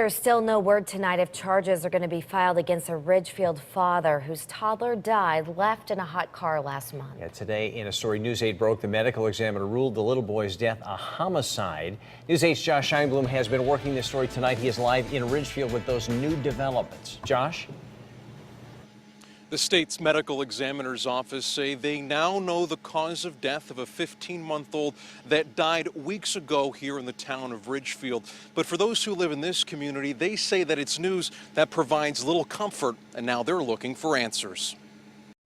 There's still no word tonight if charges are going to be filed against a Ridgefield father whose toddler died left in a hot car last month. Yeah, today in a story News 8 broke, the medical examiner ruled the little boy's death a homicide. News 8's Josh Scheinblum has been working this story tonight. He is live in Ridgefield with those new developments. Josh? The state's medical examiner's office say they now know the cause of death of a 15-month-old that died weeks ago here in the town of Ridgefield. But for those who live in this community, they say that it's news that provides little comfort, and now they're looking for answers.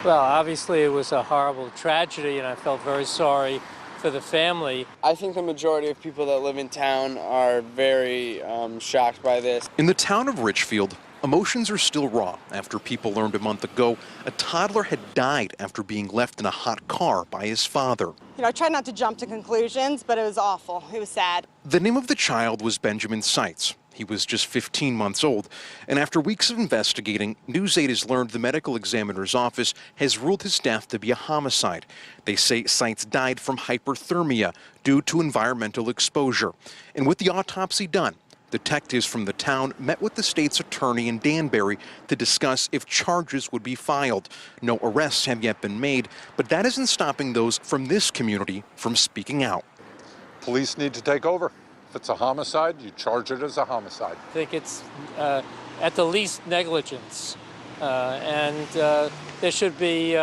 Well, obviously it was a horrible tragedy, and I felt very sorry for the family. I think the majority of people that live in town are very shocked by this. In the town of Ridgefield, emotions are still raw after people learned a month ago a toddler had died after being left in a hot car by his father. I tried not to jump to conclusions, but it was awful. It was sad. The name of the child was Benjamin Seitz. He was just 15 months old, and after weeks of investigating, News 8 has learned the medical examiner's office has ruled his death to be a homicide. They say Seitz died from hyperthermia due to environmental exposure. And with the autopsy done, detectives from the town met with the state's attorney in Danbury to discuss if charges would be filed. No arrests have yet been made, but that isn't stopping those from this community from speaking out. Police need to take over. If it's a homicide, you charge it as a homicide. I think it's at the least negligence, and there should be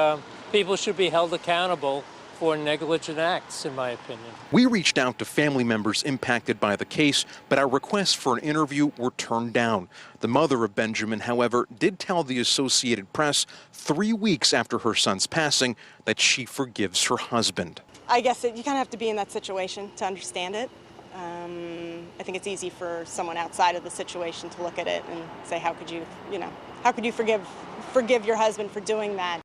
people should be held accountable for negligent acts, in my opinion. We reached out to family members impacted by the case, but our requests for an interview were turned down. The mother of Benjamin, however, did tell the Associated Press 3 weeks after her son's passing that she forgives her husband. I guess you kind of have to be in that situation to understand it. I think it's easy for someone outside of the situation to look at it and say, how could you forgive your husband for doing that?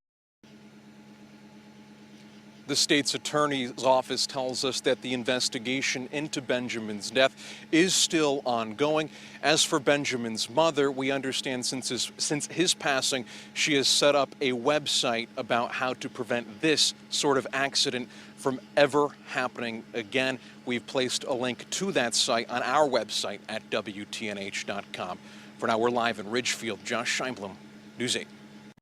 The state's attorney's office tells us that the investigation into Benjamin's death is still ongoing. As for Benjamin's mother, we understand since his passing, she has set up a website about how to prevent this sort of accident from ever happening again. We've placed a link to that site on our website at WTNH.com. For now, we're live in Ridgefield. Josh Scheinblum, News 8.